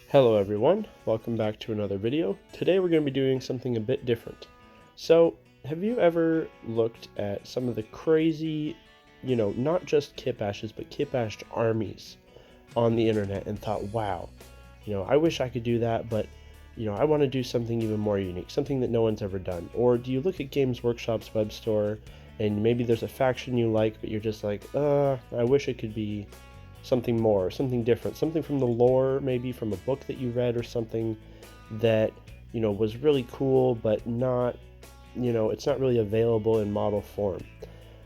Hello everyone, welcome back to another video. Today we're going to be doing something a bit different. So, have you ever looked at some of the crazy, not just kitbashes, but kitbashed armies on the internet and thought, wow, I wish I could do that, but, I want to do something even more unique, something that no one's ever done? Or do you look at Games Workshop's web store and maybe there's a faction you like, but you're just like, I wish it could be something more, something different, something from the lore, maybe from a book that you read or something that, was really cool, but not, it's not really available in model form.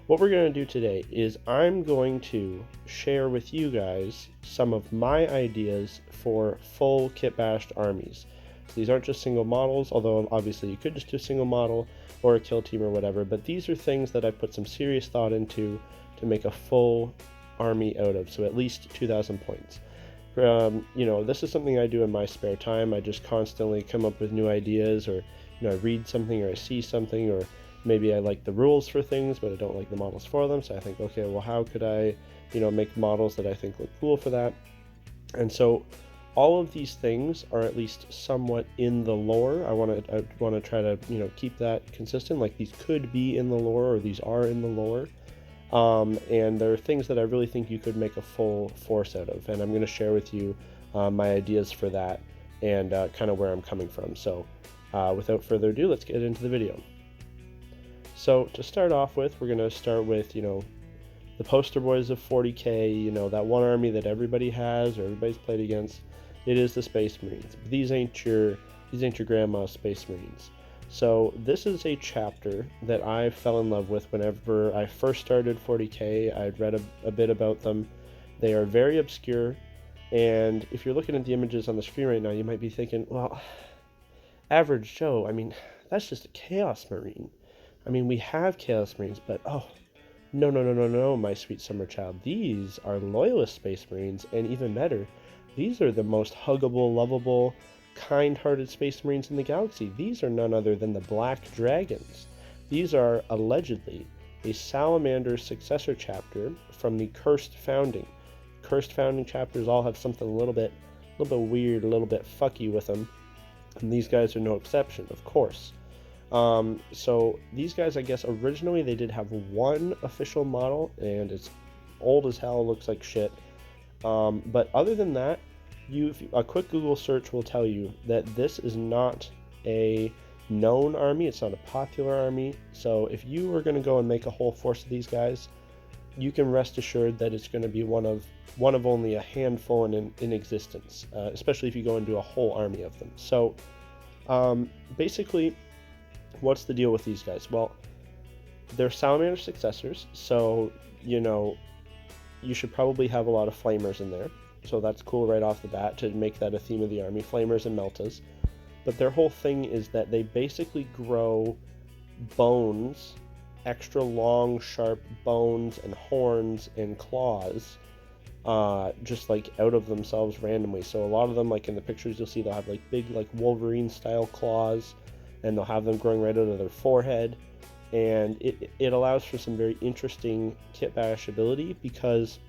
What we're going to do today is I'm going to share with you guys some of my ideas for full kitbashed armies. So these aren't just single models, although obviously you could just do a single model or a kill team or whatever, but these are things that I put some serious thought into to make a full army out of, so at least 2,000 points. This is something I do in my spare time. I just constantly come up with new ideas, or I read something or I see something, or maybe I like the rules for things but I don't like the models for them, so I think, okay, well, how could I make models that I think look cool for that? And so all of these things are at least somewhat in the lore. I want to try to keep that consistent, like these could be in the lore or these are in the lore. And there are things that I really think you could make a full force out of, and I'm going to share with you my ideas for that and kind of where I'm coming from. So without further ado, let's get into the video. So to start off with, we're going to start with the poster boys of 40k, that one army that everybody has or everybody's played against. It is the Space Marines. These ain't your grandma's Space Marines. So this is a chapter that I fell in love with whenever I first started 40k. I'd read a bit about them. They are very obscure, and if you're looking at the images on the screen right now, you might be thinking, well, average Joe, I mean, that's just a Chaos Marine. I mean, we have Chaos Marines, but no, my sweet summer child. These are Loyalist Space Marines, and even better, these are the most huggable, lovable, kind-hearted Space Marines in the galaxy. These are none other than the Black Dragons. These are allegedly a Salamander successor chapter from the Cursed Founding. Cursed Founding chapters all have something a little bit weird, a little bit fucky with them, and these guys are no exception, of course. So these guys, I guess originally they did have one official model, and it's old as hell, looks like shit. But other than that, a quick Google search will tell you that this is not a known army, it's not a popular army. So if you were going to go and make a whole force of these guys, you can rest assured that it's going to be one of only a handful in existence, especially if you go and do a whole army of them. So basically, what's the deal with these guys? Well, they're Salamander successors, so you should probably have a lot of flamers in there. So that's cool right off the bat to make that a theme of the army, flamers and meltas. But their whole thing is that they basically grow bones, extra long, sharp bones and horns and claws, just like out of themselves randomly. So a lot of them, like in the pictures you'll see, they'll have like big like Wolverine style claws, and they'll have them growing right out of their forehead. And it allows for some very interesting kitbash ability, because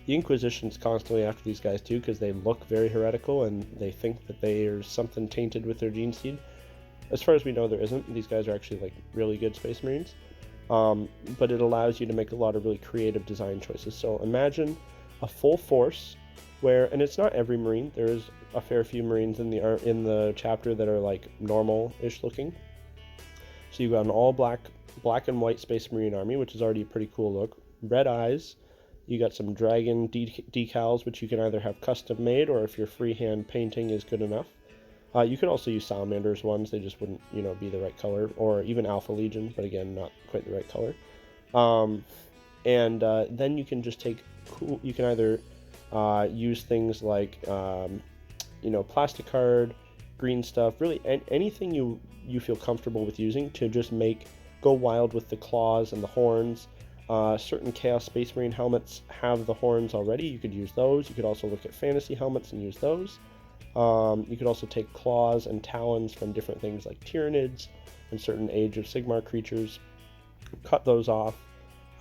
the Inquisition's constantly after these guys too, because they look very heretical and they think that there's something tainted with their gene seed. As far as we know, there isn't. These guys are actually like really good Space Marines, but it allows you to make a lot of really creative design choices. So imagine a full force where, and it's not every Marine. There is a fair few Marines in the chapter that are like normal-ish looking. So you've got an all black and white Space Marine army, which is already a pretty cool look. Red eyes. You got some dragon decals, which you can either have custom made, or if your freehand painting is good enough. You could also use Salamander's ones. They just wouldn't, be the right color, or even Alpha Legion, but again, not quite the right color. Then you can just take cool. You can either use things like, plastic card, green stuff, really anything you feel comfortable with using to just go wild with the claws and the horns. Certain Chaos Space Marine helmets have the horns already. You could use those. You could also look at fantasy helmets and use those. You could also take claws and talons from different things like Tyranids and certain Age of Sigmar creatures, cut those off,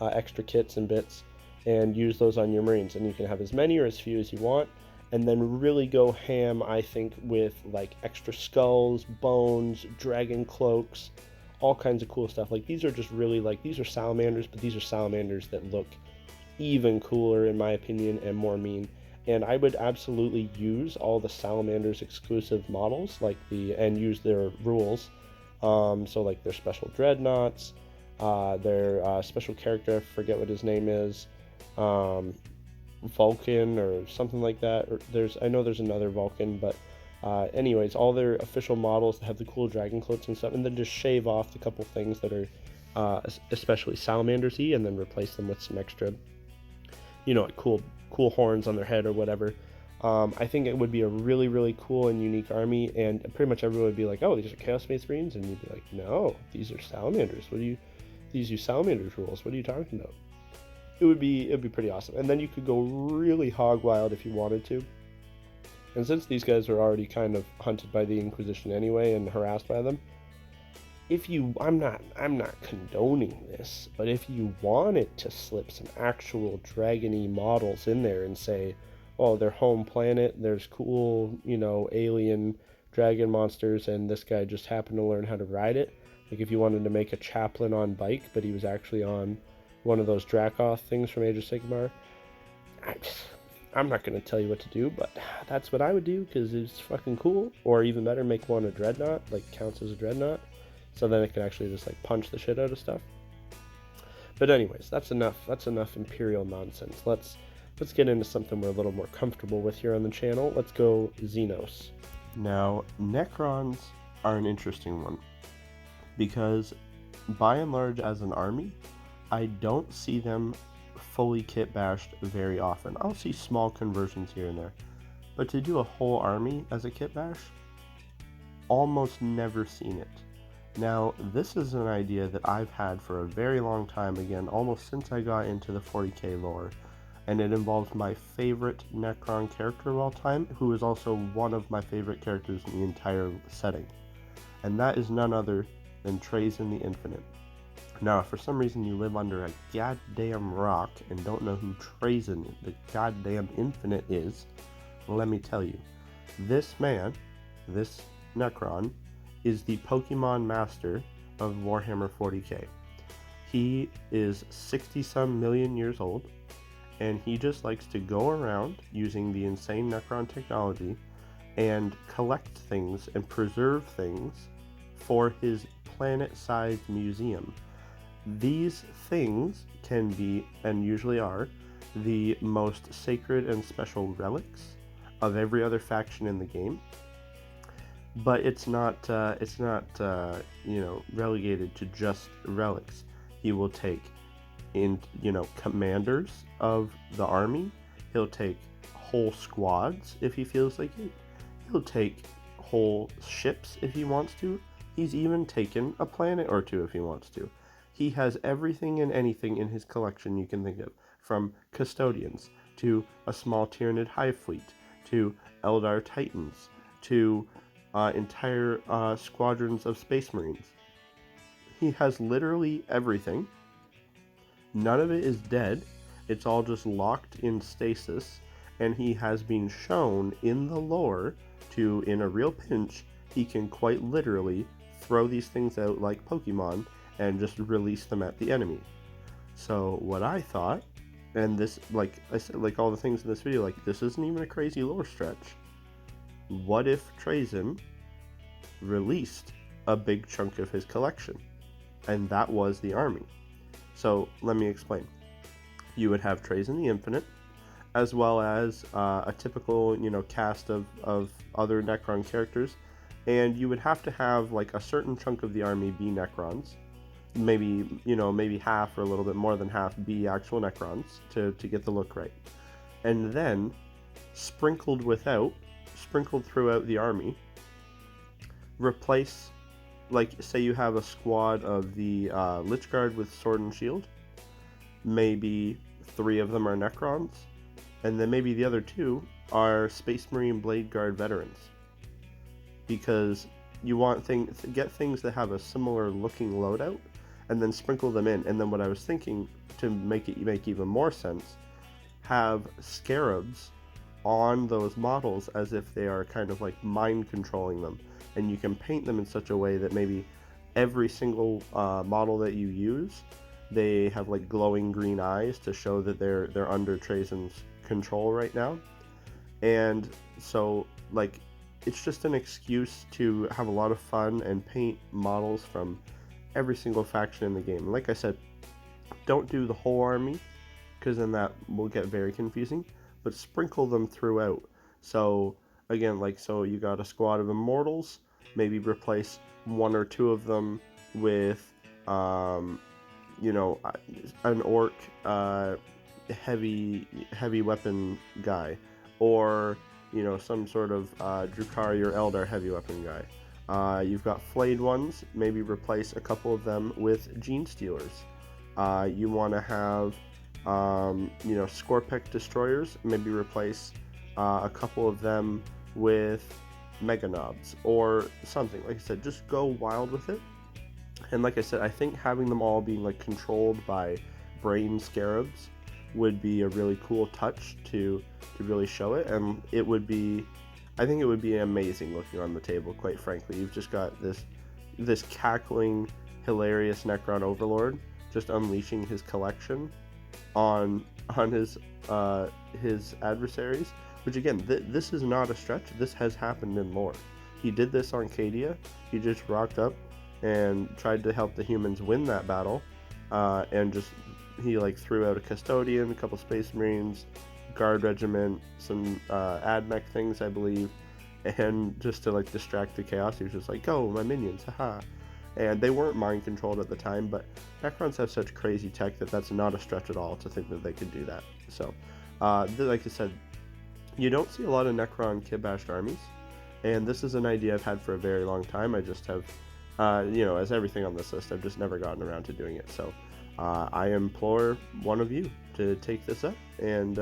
extra kits and bits, and use those on your Marines. And you can have as many or as few as you want. and then really go ham, I think, with like extra skulls, bones, dragon cloaks, all kinds of cool stuff. Like these are just really like, these are salamanders, but these are salamanders that look even cooler in my opinion and more mean. And I would absolutely use all the salamanders exclusive models and use their rules. So like their special dreadnoughts, their special character, I forget what his name is, Vulcan or something like that. Or I know there's another Vulcan, but anyways, all their official models that have the cool dragon cloaks and stuff, and then just shave off the couple things that are especially salamanders-y, and then replace them with some extra, like cool horns on their head or whatever. I think it would be a really, really cool and unique army, and pretty much everyone would be like, oh, these are Chaos Space Marines, and you'd be like, no, these are salamanders. These use salamanders rules. What are you talking about? It would be pretty awesome. And then you could go really hog wild if you wanted to. And since these guys are already kind of hunted by the Inquisition anyway and harassed by them, I'm not condoning this, but if you wanted to slip some actual dragony models in there and say, oh, their home planet, there's cool, alien dragon monsters, and this guy just happened to learn how to ride it. Like if you wanted to make a chaplain on bike, but he was actually on one of those Dracoth things from Age of Sigmar, I'm not going to tell you what to do, but that's what I would do, because it's fucking cool. Or even better, make one a dreadnought, like counts as a dreadnought, so then it can actually just like punch the shit out of stuff. But anyways, that's enough Imperial nonsense. Let's get into something we're a little more comfortable with here on the channel. Let's go Xenos. Now, Necrons are an interesting one, because by and large as an army, I don't see them fully kitbashed very often. I'll see small conversions here and there, but to do a whole army as a kitbash, almost never seen it. Now, this is an idea that I've had for a very long time, again, almost since I got into the 40k lore, and it involves my favorite Necron character of all time, who is also one of my favorite characters in the entire setting, and that is none other than Pt1 the Infinite. Now, if for some reason you live under a goddamn rock and don't know who Pt1 the goddamn Infinite is, let me tell you. This man, this Necron, is the Pokemon master of Warhammer 40k. He is 60-some million years old, and he just likes to go around using the insane Necron technology and collect things and preserve things for his planet-sized museum. These things can be, and usually are, the most sacred and special relics of every other faction in the game. But it's not relegated to just relics. He will take commanders of the army. He'll take whole squads if he feels like it. He'll take whole ships if he wants to. He's even taken a planet or two if he wants to. He has everything and anything in his collection you can think of, from custodians to a small Tyranid hive fleet to Eldar Titans to entire squadrons of Space Marines. He has literally everything. None of it is dead. It's all just locked in stasis, and he has been shown in the lore to, in a real pinch, he can quite literally throw these things out like Pokemon and just release them at the enemy. So what I thought, and this, like I said, like all the things in this video, like this isn't even a crazy lore stretch. What if Pt1 released a big chunk of his collection, and that was the army? So let me explain. You would have Pt1 the Infinite, as well as a typical, cast of other Necron characters, and you would have to have like a certain chunk of the army be Necrons. Maybe half or a little bit more than half be actual Necrons to get the look right. And then sprinkled throughout the army, replace, like say you have a squad of the Lich Guard with sword and shield, maybe 3 of them are Necrons, and then maybe the other 2 are Space Marine Blade Guard veterans, because you want get things that have a similar looking loadout, and then sprinkle them in. And then what I was thinking, to make even more sense, have scarabs on those models as if they are kind of like mind controlling them, and you can paint them in such a way that maybe every single model that you use, they have like glowing green eyes to show that they're under Trajan's control right now. And so like it's just an excuse to have a lot of fun and paint models from every single faction in the game. Like I said, don't do the whole army, because then that will get very confusing, but sprinkle them throughout. So again, like, so you got a squad of immortals, maybe replace one or two of them with you know, an orc heavy weapon guy, or you know, some sort of Drukhari or Eldar heavy weapon guy. You've got flayed ones, maybe replace a couple of them with Gene Stealers. You want to have you know, Scorpec destroyers, maybe replace a couple of them with Mega Knobs or something. Like I said, just go wild with it. And like I said, I think having them all being like controlled by brain scarabs would be a really cool touch to really show it, and it would be, I think it would be amazing looking on the table, quite frankly. You've just got this cackling, hilarious Necron Overlord just unleashing his collection on his adversaries, which again, this is not a stretch. This has happened in lore. He did this on Cadia. He just rocked up and tried to help the humans win that battle, and just he like threw out a custodian, a couple space marines, guard regiment, some admech things, I believe, and just to like distract the chaos, he was just like, "Go, my minions, haha!" And they weren't mind controlled at the time, but Necrons have such crazy tech that that's not a stretch at all to think that they could do that. So, like I said, you don't see a lot of Necron Kitbashed armies, and this is an idea I've had for a very long time. I just have, you know, as everything on this list, I've just never gotten around to doing it. So, I implore one of you to take this up, and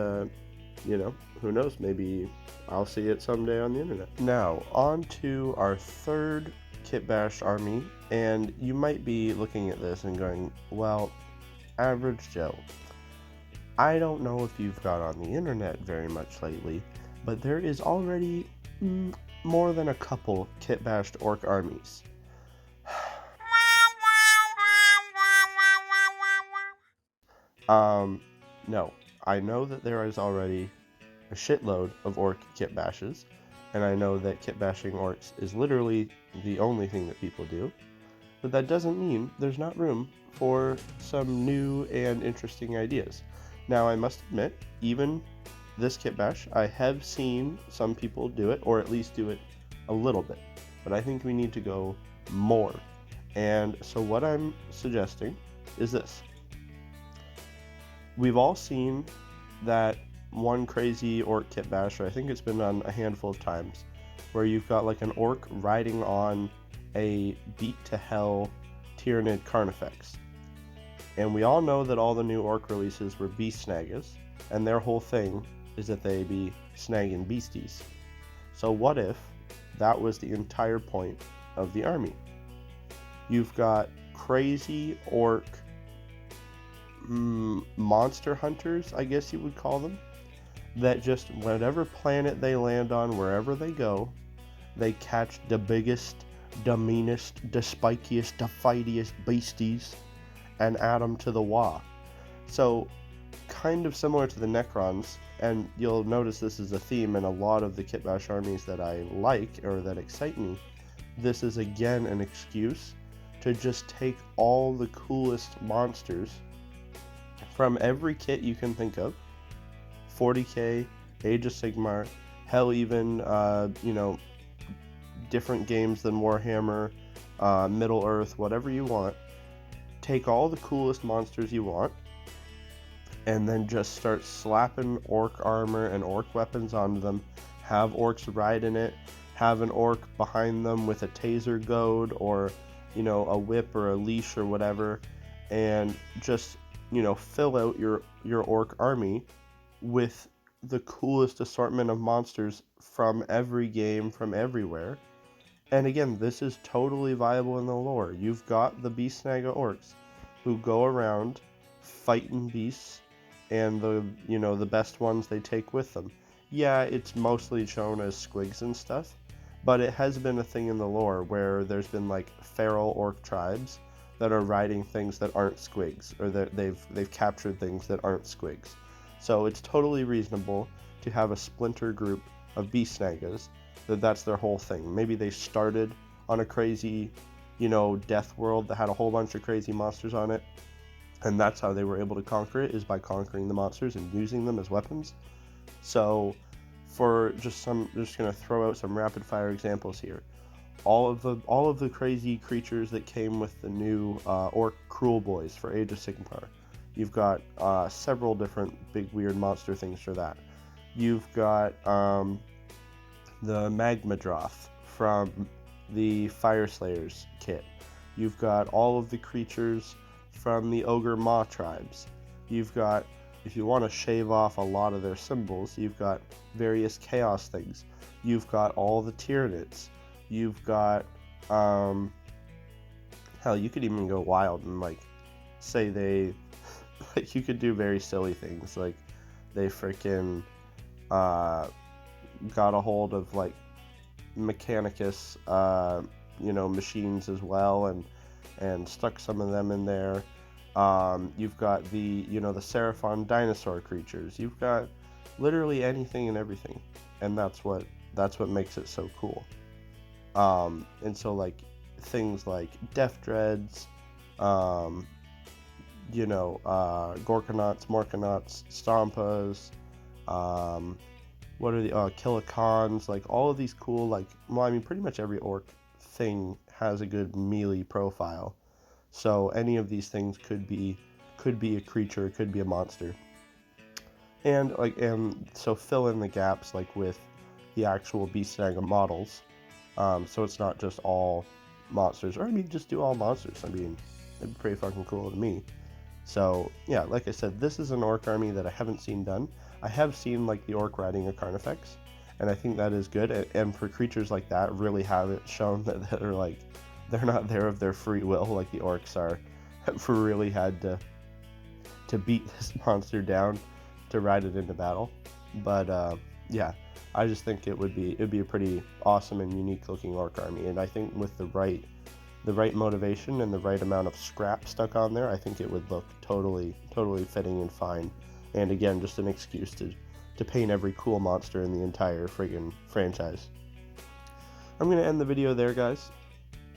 you know, who knows, maybe I'll see it someday on the internet. Now, on to our third Kitbashed army, and you might be looking at this and going, well, average Joe, I don't know if you've got on the internet very much lately, but there is already more than a couple Kitbashed orc armies. No, I know that there is already a shitload of orc kitbashes, and I know that kitbashing orcs is literally the only thing that people do, but that doesn't mean there's not room for some new and interesting ideas. Now, I must admit, even this kitbash, I have seen some people do it, or at least do it a little bit, but I think we need to go more. And so what I'm suggesting is this. We've all seen that one crazy orc kitbash, or I think it's been done a handful of times, where you've got like an orc riding on a beat to hell Tyranid Carnifex. And we all know that all the new orc releases were beast snaggers, and their whole thing is that they be snagging beasties. So what if that was the entire point of the army? You've got crazy orc monster hunters, I guess you would call them, that just whatever planet they land on, wherever they go, they catch the biggest, the meanest, the spikiest, the fightiest beasties and add them to the wah. So kind of similar to the Necrons, and you'll notice this is a theme in a lot of the Kitbash armies that I like or that excite me. This is again an excuse to just take all the coolest monsters from every kit you can think of, 40k, Age of Sigmar, hell even, you know, different games than Warhammer, Middle Earth, whatever you want. Take all the coolest monsters you want, and then just start slapping orc armor and orc weapons onto them. Have orcs ride in it, have an orc behind them with a taser goad, or, you know, a whip or a leash or whatever, and just, you know, fill out your orc army with the coolest assortment of monsters from every game, from everywhere. And again, this is totally viable in the lore. You've got the Beast Snaga orcs who go around fighting beasts, and the, you know, the best ones they take with them. yeah, it's mostly shown as squigs and stuff, but it has been a thing in the lore where there's been like feral orc tribes that are riding things that aren't squigs, or that they've captured things that aren't squigs. So it's totally reasonable to have a splinter group of beast snagas that's their whole thing. Maybe they started on a crazy, death world that had a whole bunch of crazy monsters on it, and that's how they were able to conquer it, is by conquering the monsters and using them as weapons. So just gonna throw out some rapid fire examples here. All of the crazy creatures that came with the new orc cruel boys for Age of Sigmar. You've got several different big weird monster things for that. You've got the Magma Droth from the Fire Slayers kit. You've got all of the creatures from the Ogre Maw tribes. You've got, if you want to shave off a lot of their symbols, you've got various chaos things. You've got all the Tyranids. You've got, hell, you could even go wild and say they, you could do very silly things, like they freaking got a hold of Mechanicus, machines as well, and stuck some of them in there. You've got the Seraphon dinosaur creatures. You've got literally anything and everything, and that's what makes it so cool. And so things like Death Dreads, Gorkanauts, Morkanauts, Stompas, what are the Killicons, all of these cool, pretty much every orc thing has a good melee profile. So any of these things could be a creature, could be a monster. And so fill in the gaps with the actual Beast Snaga models. So it's not just all monsters, or just do all monsters. It'd be pretty fucking cool to me. So yeah, like I said, this is an orc army that I haven't seen done. I have seen the orc riding a Carnifex, and I think that is good. And for creatures like that, really have it shown that they're not there of their free will like the orcs are. Have really had to beat this monster down to ride it into battle. But yeah, I just think it'd be a pretty awesome and unique looking orc army, and I think with the right motivation and the right amount of scrap stuck on there, I think it would look totally fitting and fine. And again, just an excuse to paint every cool monster in the entire friggin' franchise. I'm gonna end the video there, guys.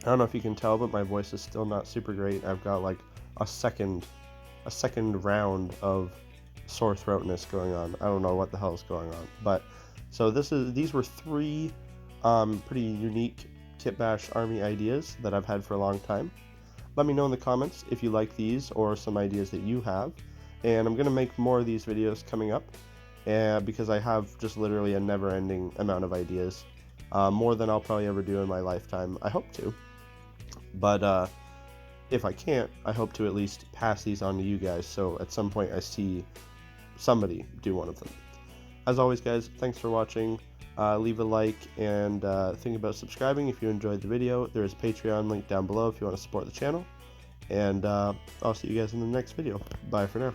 I don't know if you can tell, but my voice is still not super great. I've got a second round of sore throatness going on. I don't know what the hell is going on. But so these were three pretty unique Kitbashed army ideas that I've had for a long time. Let me know in the comments if you like these or some ideas that you have. And I'm gonna make more of these videos coming up, because I have just literally a never-ending amount of ideas, more than I'll probably ever do in my lifetime. I hope to, but if I can't, I hope to at least pass these on to you guys, so at some point I see somebody do one of them. As always, guys, thanks for watching. Leave a like, and think about subscribing if you enjoyed the video. There is a Patreon link down below if you want to support the channel. And I'll see you guys in the next video. Bye for now.